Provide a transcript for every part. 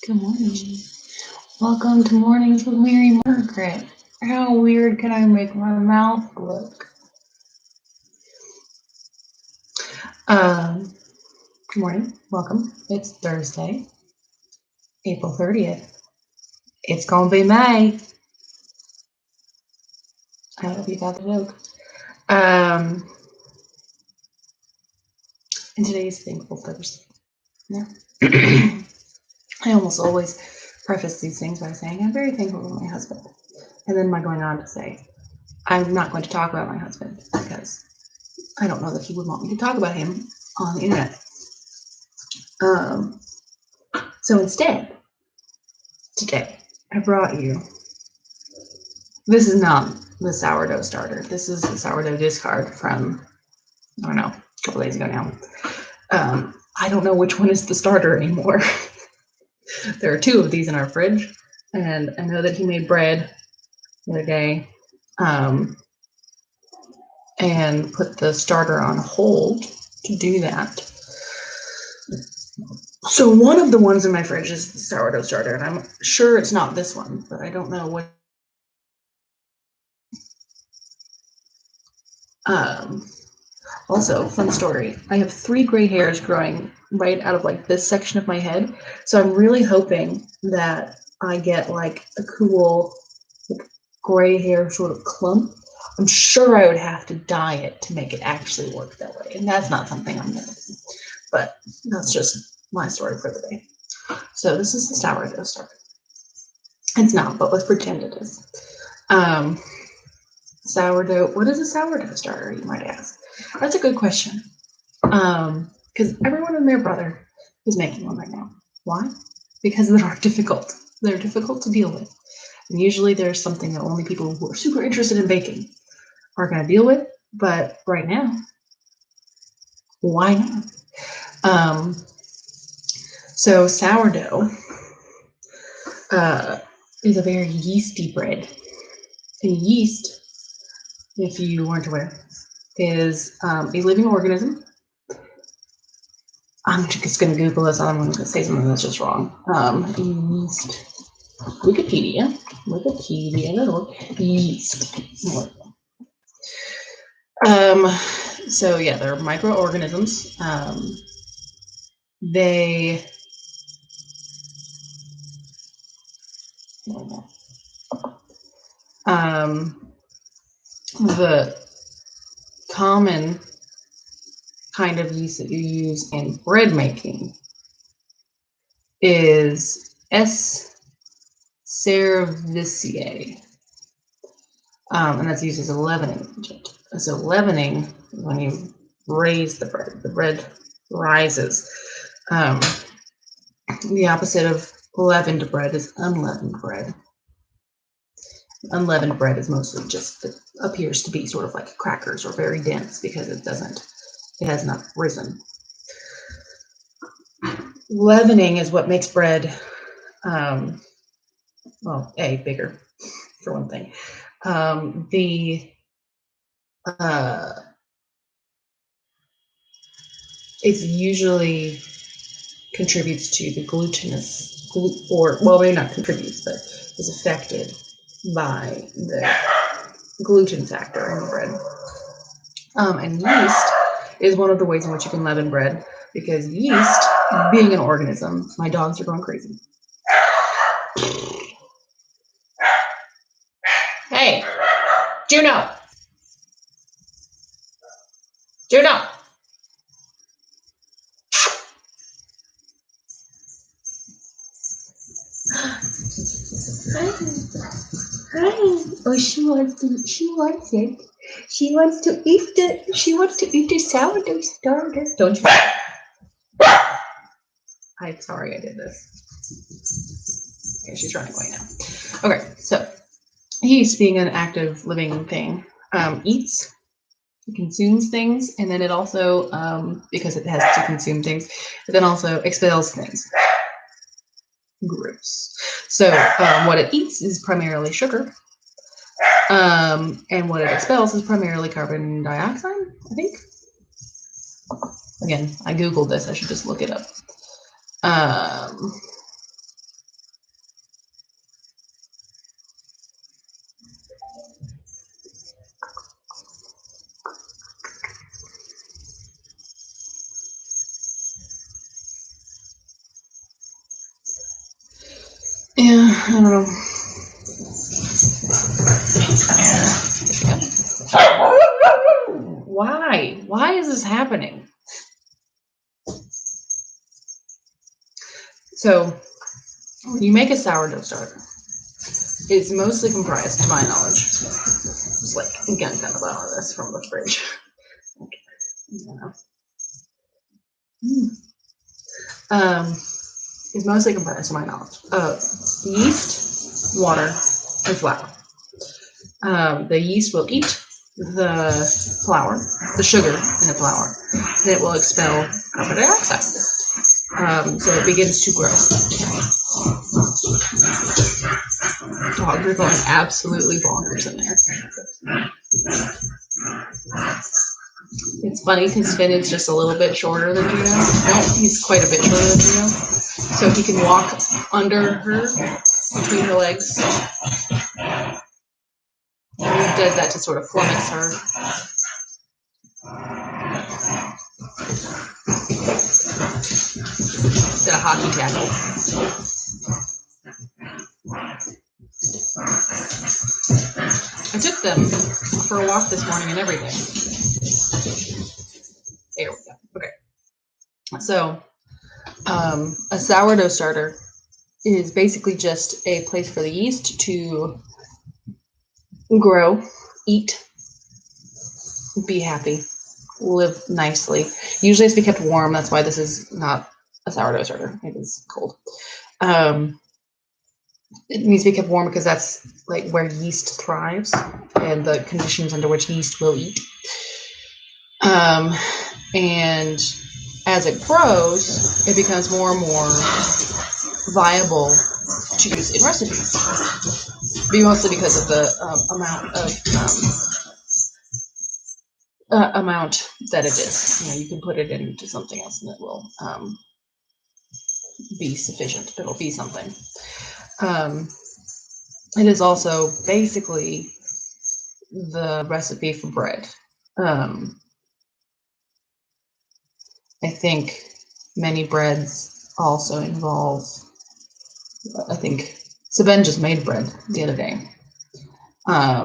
Good morning. Welcome to Mornings with Mary Margaret. How weird can I make my mouth look? Good morning. Welcome. It's Thursday, April 30th. It's gonna be May. I hope you got the joke. And today's Thankful Thursday. Yeah. I almost always preface these things by saying I'm very thankful for my husband. And then by going on to say, I'm not going to talk about my husband because I don't know that he would want me to talk about him on the internet. So instead, today, I brought you, this is not the sourdough starter. This is the sourdough discard from, I don't know, a couple days ago now. I don't know which one is the starter anymore. There are two of these in our fridge, and I know that he made bread the other day and put the starter on hold to do that. So one of the ones in my fridge is the sourdough starter, and I'm sure it's not this one, but I don't know what. Also, fun story, I have 3 gray hairs growing right out of like this section of my head, so I'm really hoping that I get like a cool like, gray hair sort of clump. I'm sure I would have to dye it to make it actually work that way, and that's not something I'm gonna do, but that's just my story for the day. So this is the sourdough starter. It's not, but let's pretend it is. Sourdough, what is a sourdough starter, you might ask? That's a good question. Because everyone and their brother is making one right now. Why? Because they're difficult. They're difficult to deal with. And usually there's something that only people who are super interested in baking are going to deal with. But right now, why not? So sourdough is a very yeasty bread. And yeast, if you weren't aware, is a living organism. I'm just going to Google this. I'm going to say something that's just wrong. Yeast. Wikipedia. Yeast. So yeah, they're microorganisms. They the common kind of yeast that you use in bread making is S. cerevisiae, and that's used as a leavening agent. So leavening, when you raise the bread rises. The opposite of leavened bread is unleavened bread. Unleavened bread is mostly just, it appears to be sort of like crackers or very dense because it has not risen. Leavening is what makes bread, well, bigger, for one thing. It usually contributes to the glutinous, well, maybe not contributes, but is affected by the gluten factor in the bread. And yeast is one of the ways in which you can leaven bread, because yeast, being an organism, my dogs are going crazy. Hey, Juno! Juno! Hi. Oh, she wants it. She wants to eat the sourdough starter. Don't you? I'm sorry I did this. Okay, she's running away now. Okay, so yeast, being an active living thing, eats, consumes things, and then it also, because it has to consume things, it then also expels things. Gross. So what it eats is primarily sugar, and what it expels is primarily carbon dioxide, I think. Again, I Googled this. I should just look it up. Yeah, I don't know. Why? Why is this happening? So, when you make a sourdough starter, it's mostly comprised, to my knowledge, just like again, kind of out of this from the fridge. It's mostly comprised, to my knowledge, of yeast, water, and flour. The yeast will eat the flour, the sugar in the flour, then it will expel carbon dioxide. So it begins to grow. Dogs are going absolutely bonkers in there. It's funny because Finn is just a little bit shorter than Juno. No, he's quite a bit shorter than Juno. So he can walk under her, between her legs. And he does that to sort of flummox her. Did a hockey tackle. I took them for a walk this morning and everything. There we go. Okay. So, a sourdough starter is basically just a place for the yeast to grow, eat, be happy, live nicely. Usually it's to be kept warm. That's why this is not a sourdough starter. It is cold. It needs to be kept warm because that's like where yeast thrives and the conditions under which yeast will eat. And as it grows, it becomes more and more viable to use in recipes. Mostly because of the amount that it is. You can put it into something else and it will be sufficient. It'll be something. It is also basically the recipe for bread. I think many breads also involve, I think, so Ben just made bread the other day. I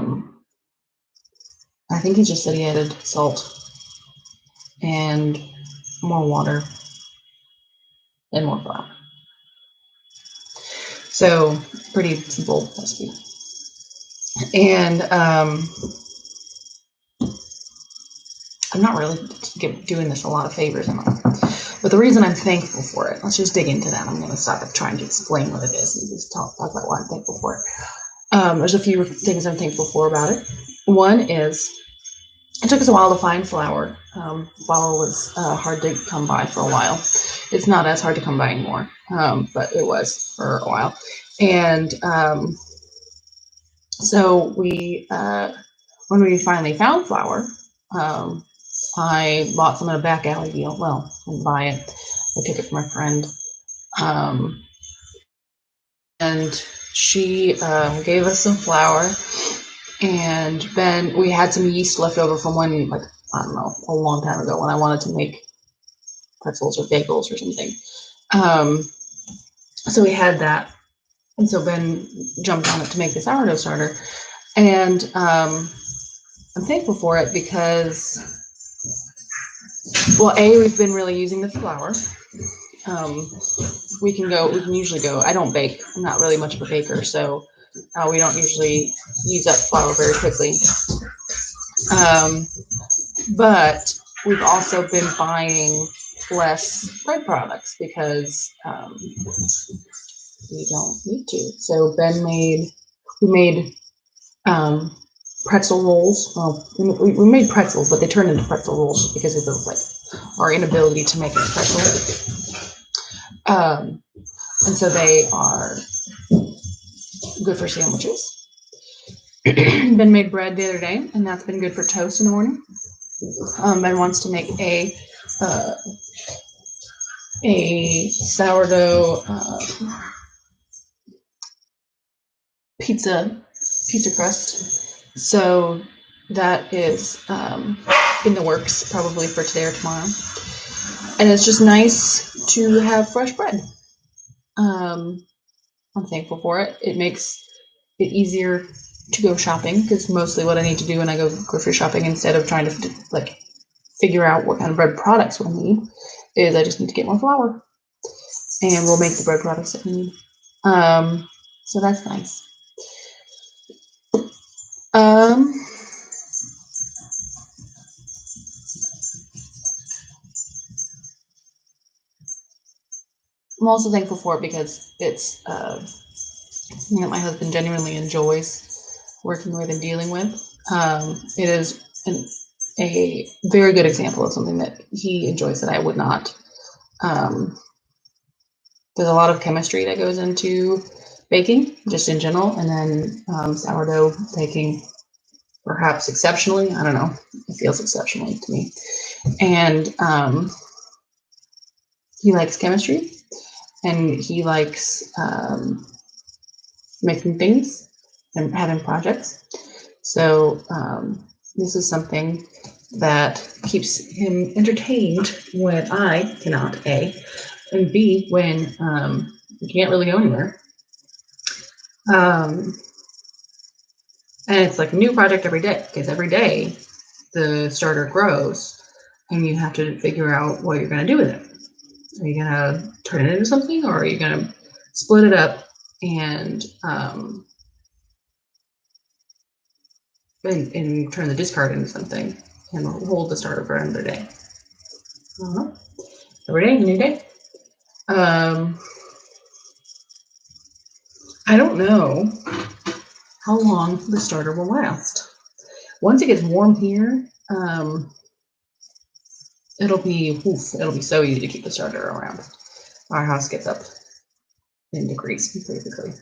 think he just said he added salt and more water and more flour. So pretty simple recipe. And I'm not really doing this a lot of favors, am I? But the reason I'm thankful for it, let's just dig into that. I'm going to stop trying to explain what it is and just talk about what I'm thankful for. There's a few things I'm thankful for about it. One is it took us a while to find flour. Flour was hard to come by for a while. It's not as hard to come by anymore, but it was for a while. And so we, when we finally found flour, I bought some at a back alley deal. Well, I didn't buy it. I took it from a friend. And she gave us some flour. And then we had some yeast left over from when, like, I don't know, a long time ago when I wanted to make pretzels or bagels or something. So we had that. And so Ben jumped on it to make the sourdough starter. And I'm thankful for it because, well, we've been really using the flour. We can usually go, I don't bake. I'm not really much of a baker, so we don't usually use up flour very quickly. But we've also been buying less bread products because we don't need to. So we made pretzel rolls. Well, we made pretzels, but they turned into pretzel rolls because of like our inability to make a pretzel. And so they are good for sandwiches. Ben made bread the other day, and that's been good for toast in the morning. Ben wants to make a sourdough pizza crust. So that is in the works, probably for today or tomorrow. And it's just nice to have fresh bread. I'm thankful for it. It makes it easier to go shopping because mostly what I need to do when I go grocery shopping, instead of trying to like figure out what kind of bread products we'll need, is I just need to get more flour and we'll make the bread products that we need. So that's nice. I'm also thankful for it because it's something that my husband genuinely enjoys working with and dealing with. It is a very good example of something that he enjoys that I would not. There's a lot of chemistry that goes into baking, just in general, and then sourdough baking, perhaps exceptionally. I don't know. It feels exceptionally to me. And he likes chemistry, and he likes making things and having projects. So this is something that keeps him entertained when I cannot, A, and B, when we can't really go anywhere. And it's like a new project every day, because every day the starter grows and you have to figure out what you're going to do with it. Are you going to turn it into something, or are you going to split it up and turn the discard into something and hold the starter for another day? Every day, new day. I don't know how long the starter will last. Once it gets warm here, it'll be so easy to keep the starter around. Our house gets up in degrees basically.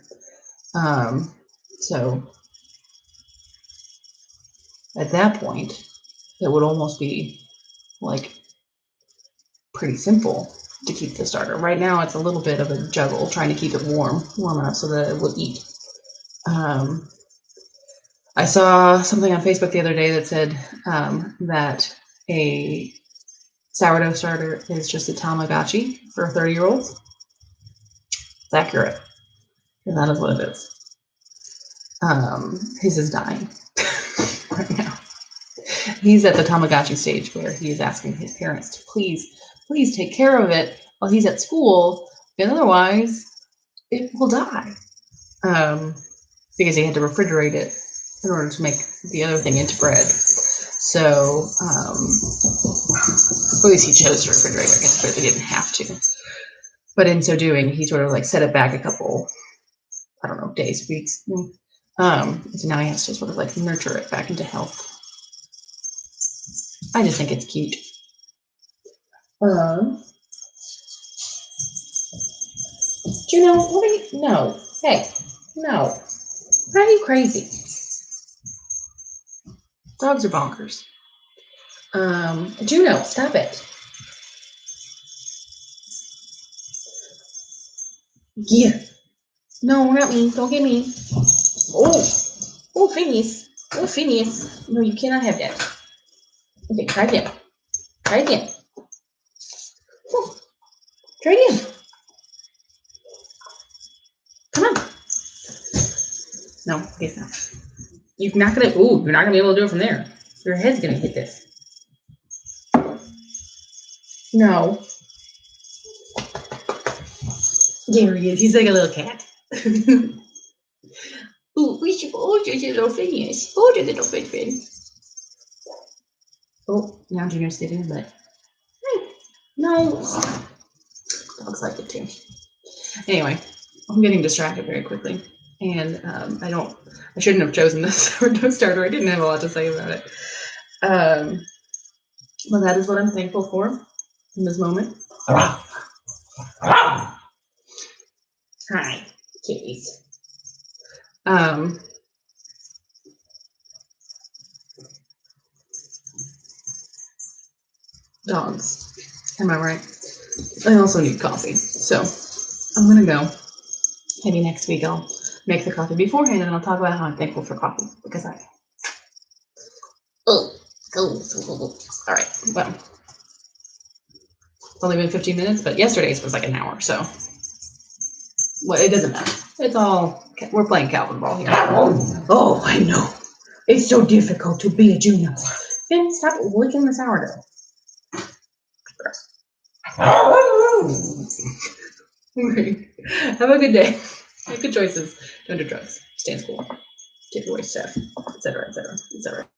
So at that point, it would almost be like pretty simple to keep the starter. Right now, it's a little bit of a juggle trying to keep it warm enough so that it will eat. I saw something on Facebook the other day that said that a sourdough starter is just a Tamagotchi for 30-year-olds. It's accurate, and that is what it is. His is dying right now. He's at the Tamagotchi stage where he is asking his parents to please take care of it while he's at school, and otherwise it will die. Because he had to refrigerate it in order to make the other thing into bread. So, at least he chose to refrigerate it, I guess, but he didn't have to. But in so doing, he sort of like set it back a couple, I don't know, days, weeks. So now he has to sort of like nurture it back into health. I just think it's cute. Juno, what are you? No. Hey, no. Why are you crazy? Dogs are bonkers. Juno, stop it. Yeah. No, not me. Don't get me. Oh, Phineas. Oh, Phineas. No, you cannot have that. Okay, try again. Try again. Oh, try again. Come on. No, it's not. You're not gonna be able to do it from there. Your head's gonna hit this. No. There he is. He's like a little cat. Ooh, we should hold your little Phineas. Hold your little Finn. Oh, now Junior's sitting in bed. No. Looks like it too. Anyway, I'm getting distracted very quickly. And I shouldn't have chosen this sourdough starter. I didn't have a lot to say about it. But that is what I'm thankful for in this moment. Hi, kitties. Dogs. Am I right? I also need coffee. So I'm gonna go. Maybe next week I'll make the coffee beforehand and I'll talk about how I'm thankful for coffee because I. Oh, cool. All right. Well, it's only been 15 minutes, but yesterday's was like an hour, so well, it doesn't matter. It's all, we're playing Calvin ball here. Oh, I know. It's so difficult to be a junior. Finn, stop licking the sourdough. Have a good day. Make good choices. Don't do drugs. Stay in school. Take away stuff, etc., etc., etc.